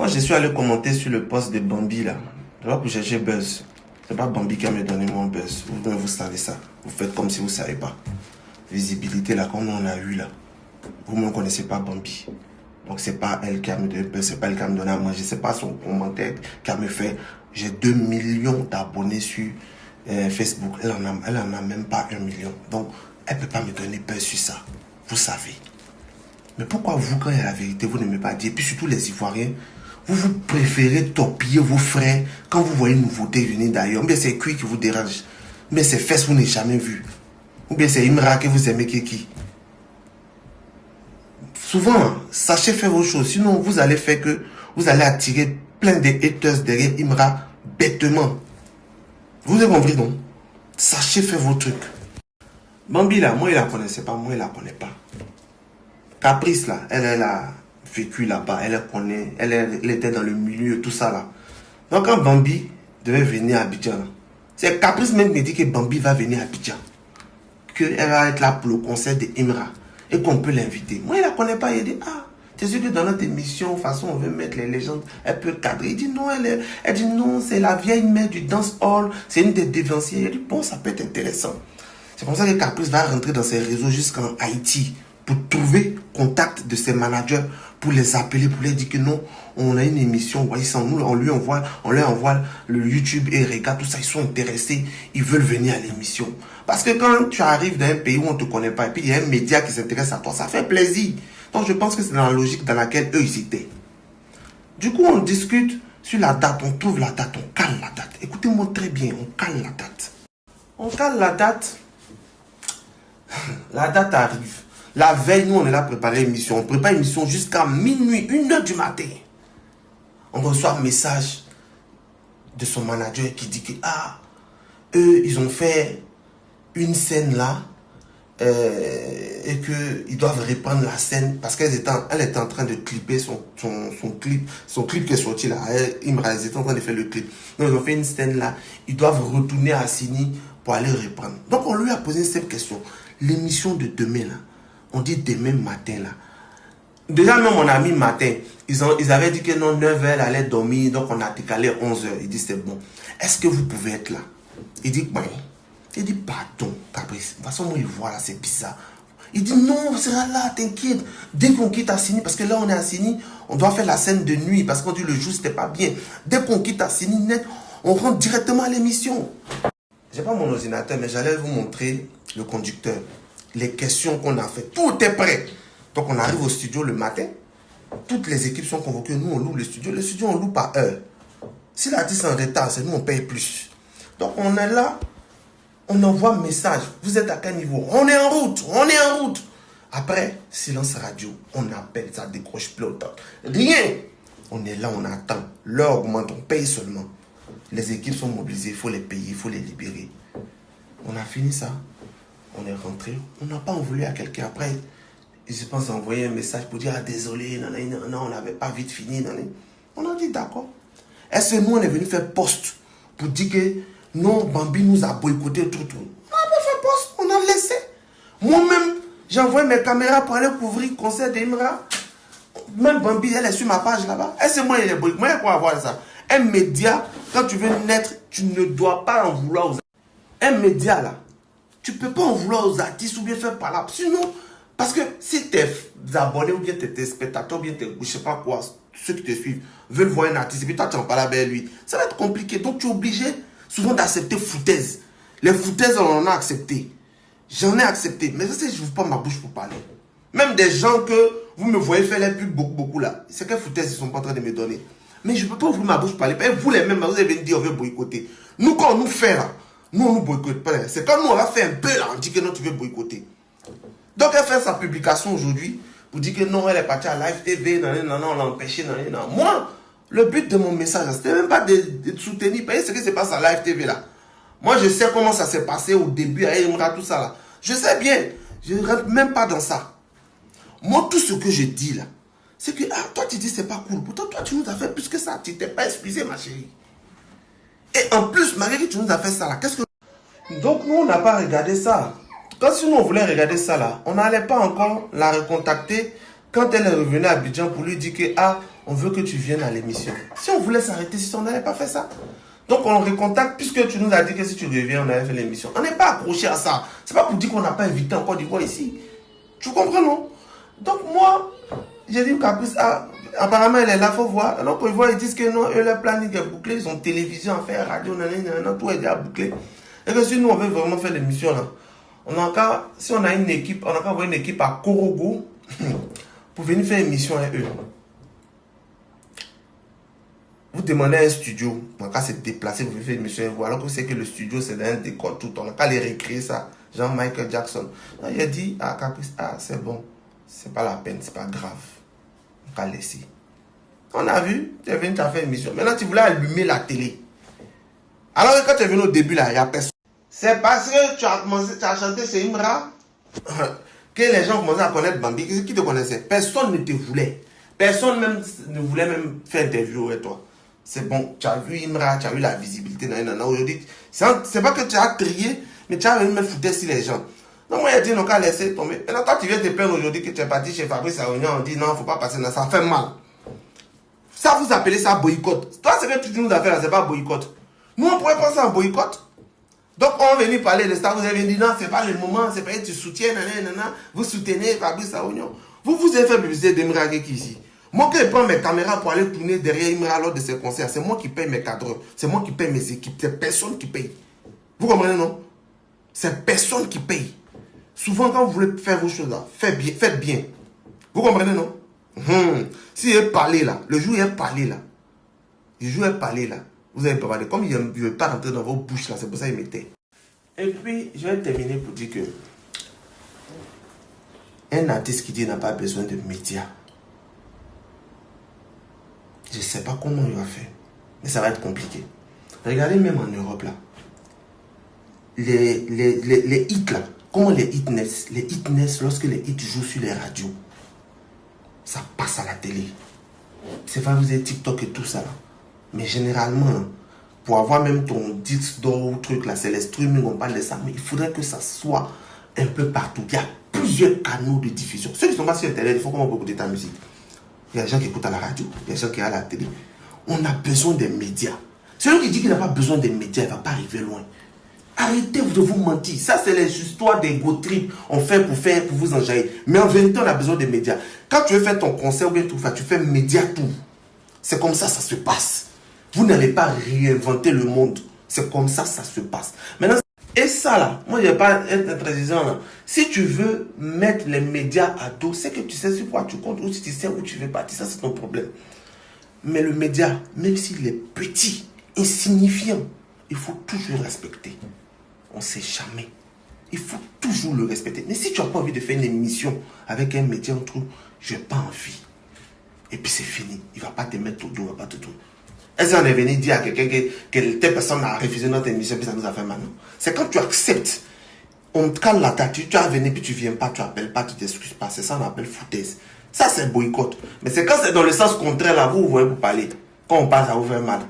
Moi, je suis allé commenter sur le post de Bambi, là. Je vais pour chercher buzz. C'est pas Bambi qui a me donné mon buzz. Vous savez ça. Vous faites comme si vous ne savez pas. Visibilité, là, comme on a eu, là. Vous ne connaissez pas Bambi. Donc, c'est pas elle qui a me donné buzz. C'est pas elle qui a me donné à moi. Je sais pas son commentaire qui a me fait. J'ai 2 millions d'abonnés sur Facebook. Elle en a même pas 1 million. Donc, elle peut pas me donner buzz sur ça. Vous savez. Mais pourquoi vous, quand il y a la vérité, vous n'aimez pas dire? Et puis surtout les Ivoiriens, vous préférez torpiller vos frères quand vous voyez une nouveauté venir d'ailleurs. Ou bien c'est cuit qui vous dérange. Ou bien c'est fesses que vous n'avez jamais vu. Ou bien c'est Imra que vous aimez qui. Souvent, sachez faire vos choses. Sinon, vous allez faire que vous allez attirer plein de haters derrière Imra bêtement. Vous avez compris, non? Sachez faire vos trucs. Bambi là, moi il la connaissait pas, moi il la connaît pas. Caprice là, elle a vécu là-bas, elle était dans le milieu, tout ça là. Donc quand Bambi devait venir à Abidjan, c'est Caprice même qui dit que Bambi va venir à Abidjan. Qu'elle va être là pour le concert de Imra et qu'on peut l'inviter. Moi, il ne la connaît pas, il dit, c'est sûr que dans notre émission, de toute façon, on veut mettre les légendes, elle peut cadrer. Il dit non, elle dit non, c'est la vieille mère du dance hall, c'est une des dévanciers. Il dit bon, ça peut être intéressant. C'est pour ça que Caprice va rentrer dans ses réseaux jusqu'en Haïti pour trouver contact de ses managers, pour les appeler, pour leur dire que non, on a une émission, voyez ça, on leur envoie le YouTube et regarde tout ça, ils sont intéressés, ils veulent venir à l'émission. Parce que quand tu arrives dans un pays où on ne te connaît pas, et puis il y a un média qui s'intéresse à toi, ça fait plaisir. Donc je pense que c'est dans la logique dans laquelle eux ils étaient. Du coup, on discute sur la date, on trouve la date, on cale la date. Écoutez-moi très bien, on cale la date. On cale la date. La date arrive. La veille, nous, on est là pour préparer l'émission. On prépare l'émission jusqu'à minuit, 1h du matin. On reçoit un message de son manager qui dit que, eux, ils ont fait une scène là et qu'ils doivent reprendre la scène parce qu'elle était en train de clipper son clip qui est sorti là. Ils étaient en train de faire le clip. Donc, ils ont fait une scène là. Ils doivent retourner à Sini pour aller reprendre. Donc, on lui a posé une simple question. L'émission de demain là, on dit demain matin là. Déjà même on a mis matin. Ils avaient dit que non, 9h elle allait dormir. Donc on a décalé 11h. Il dit c'est bon. Est-ce que vous pouvez être là? Il dit oui. Il dit pardon Caprice. De toute façon moi il voit là c'est bizarre. Il dit non on sera là t'inquiète. Dès qu'on quitte Assini, parce que là on est à Assini, on doit faire la scène de nuit. Parce qu'on dit le jour c'était pas bien. Dès qu'on quitte Assini net, on rentre directement à l'émission. J'ai pas mon ordinateur mais j'allais vous montrer le conducteur. Les questions qu'on a fait, tout est prêt. Donc on arrive au studio le matin, toutes les équipes sont convoquées, nous on loue le studio on loue par heure. Si l'artiste est en retard, c'est nous on paye plus. Donc on est là, on envoie un message, vous êtes à quel niveau? On est en route. Après, silence radio, on appelle, ça décroche plus autant. Rien. On est là, on attend, l'heure augmente, on paye seulement. Les équipes sont mobilisées, il faut les payer, il faut les libérer. On a fini ça. On est rentré, on n'a pas envoyé à quelqu'un après. Je pense envoyer un message pour dire désolé, non, on n'avait pas vite fini. On a dit d'accord. Est-ce que nous on est venu faire poste pour dire que non, Bambi nous a boycotté tout. On n'a pas fait poste, on a laissé. Moi-même, j'ai envoyé mes caméras pour aller couvrir le concert d'Imra. Même Bambi, elle est sur ma page là-bas. Est-ce que moi il est boycotté? Moi, il faut avoir ça. Un média, quand tu veux naître, tu ne dois pas en vouloir aux... Un média là. Tu ne peux pas en vouloir aux artistes ou bien faire par là. Sinon, parce que si tes abonnés ou bien tes spectateurs ou bien tes, je sais pas quoi, ceux qui te suivent, veulent voir un artiste et puis toi tu en parles avec lui, ça va être compliqué. Donc tu es obligé souvent d'accepter foutaises. Les foutaises, on en a accepté. J'en ai accepté. Mais ça, je n'ouvre pas ma bouche pour parler. Même des gens que vous me voyez faire les pubs beaucoup là. C'est quelles foutaises ils sont pas en train de me donner. Mais je ne peux pas ouvrir ma bouche pour parler. Et vous les mêmes, vous avez dit on veut boycotter. Nous, quand on nous fait là, nous, on ne nous boycotte pas. C'est quand nous, on va faire un peu là, on dit que non, tu veux boycotter. Donc, elle fait sa publication aujourd'hui pour dire que non, elle est partie à Live TV, non, on l'a empêché, non. Moi, le but de mon message, c'était même pas de soutenir, ce qui se passe à Live TV là. Moi, je sais comment ça s'est passé au début, à Imra, tout ça là. Je sais bien, je ne rentre même pas dans ça. Moi, tout ce que je dis là, c'est que, toi, tu dis c'est pas cool. Pourtant, toi, tu nous as fait plus que ça. Tu t'es pas excusé, ma chérie. Et en plus, malgré que tu nous as fait ça là, qu'est-ce que... Donc, nous, on n'a pas regardé ça. Quand si nous, on voulait regarder ça là, on n'allait pas encore la recontacter quand elle est revenue à Abidjan pour lui dire que, ah, on veut que tu viennes à l'émission. Si on voulait s'arrêter, si on n'avait pas fait ça. Donc on recontacte, puisque tu nous as dit que si tu reviens, on avait fait l'émission. On n'est pas accroché à ça. C'est pas pour dire qu'on n'a pas invité encore d'Ivoire ici. Tu comprends, non? Donc moi, j'ai dit Caprice, ah, apparemment elle est là, il faut voir. Alors pour voir, ils disent que non, eux, leur planning est bouclé, ils ont télévision à faire, radio, nanana, tout est déjà bouclé. Et que si nous, on veut vraiment faire l'émission là, on a encore, si on a une équipe, on a encore envoyé une équipe à Korogo pour venir faire l'émission avec eux. Vous demandez à un studio, on a qu'à se déplacer pour faire une émission avec vous, alors que vous savez que le studio c'est dans un décor tout, on a qu'à les récréer ça. Jean-Michael Jackson. Donc, il a dit à Caprice, ah c'est bon, c'est pas la peine, c'est pas grave. On va laisser. On a vu, tu es venu, tu as fait une émission. Maintenant tu voulais allumer la télé. Alors que quand tu es venu au début là, il n'y a personne. C'est parce que tu as chanté c'est Imra que les gens commençaient à connaître Bambi. Qui te connaissait? Personne ne te voulait. Personne même ne voulait même faire interview avec toi. C'est bon, tu as vu Imra, tu as eu la visibilité. Aujourd'hui, c'est pas que tu as trié, mais tu as même foutu sur les gens. Donc moi, il a dit, non, qu'à laisser tomber. Et là, toi, tu viens te plaindre aujourd'hui que tu es parti chez Fabrice Aounian, on dit, non, il ne faut pas passer dans ça, ça fait mal. Ça, vous appelez ça boycott. Toi, ce que tu nous as fait là, c'est pas boycott. Nous, on pourrait penser en boycott. Donc, on va venir parler de ça. Vous avez dit, non, c'est pas le moment, c'est pas que tu soutiens, nanana, vous soutenez Fabrice Aounian. Vous avez fait publicité d'Imra qui ici. Moi qui prends mes caméras pour aller tourner derrière Imra lors de ses concerts, c'est moi qui paye mes cadreurs, c'est moi qui paye mes équipes, c'est personne qui paye. Vous comprenez, non? C'est personne qui paye. Souvent, quand vous voulez faire vos choses là, faites bien. Vous comprenez, non? Si il est parlé là, le jour où il est parlé là, vous avez pas parlé. Comme il ne veut pas rentrer dans vos bouches là, c'est pour ça qu'il mettait. Et puis, je vais terminer pour dire que un artiste qui dit qu'il n'a pas besoin de médias, je ne sais pas comment il va faire, mais ça va être compliqué. Regardez même en Europe là, les hits là, comment les hits naissent? Les hits naissent lorsque les hits jouent sur les radios. Ça passe à la télé. C'est vrai, vous avez TikTok et tout ça là. Mais généralement, pour avoir même ton disque d'or ou truc là, c'est les streaming, on parle de ça, mais il faudrait que ça soit un peu partout. Il y a plusieurs canaux de diffusion. Ceux qui ne sont pas sur Internet, il faut qu'on peut écouter ta musique. Il y a des gens qui écoutent à la radio, il y a des gens qui sont à la télé. On a besoin des médias. Celui qui dit qu'il n'a pas besoin des médias, il ne va pas arriver loin. Arrêtez de vous mentir. Ça, c'est les histoires des go trips. On fait pour vous enjailler. Mais en vérité, on a besoin des médias. Quand tu veux faire ton concert ou bien tout, tu fais média tout. C'est comme ça se passe. Vous n'allez pas réinventer le monde. C'est comme ça se passe. Maintenant, et ça là, moi je ne vais pas être président là. Si tu veux mettre les médias à dos, c'est que tu sais sur quoi tu comptes ou si tu sais où tu veux partir, ça c'est ton problème. Mais le média, même s'il est petit, insignifiant, il faut toujours le respecter. On ne sait jamais. Il faut toujours le respecter. Mais si tu n'as pas envie de faire une émission avec un média en tout, je n'ai pas envie. Et puis c'est fini. Il ne va pas te mettre au dos, il ne va pas te tout. Est-ce qu'on est venu dire à quelqu'un que telle personne a refusé notre émission, puis ça nous a fait mal? C'est quand tu acceptes, on te cale la tête, tu as venu, puis tu ne viens pas, tu n'appelles pas, tu ne t'excuses pas. C'est ça qu'on appelle foutaise. Ça, c'est boycott. Mais c'est quand c'est dans le sens contraire, là, vous voyez, vous parlez. Quand on parle, ça vous fait mal.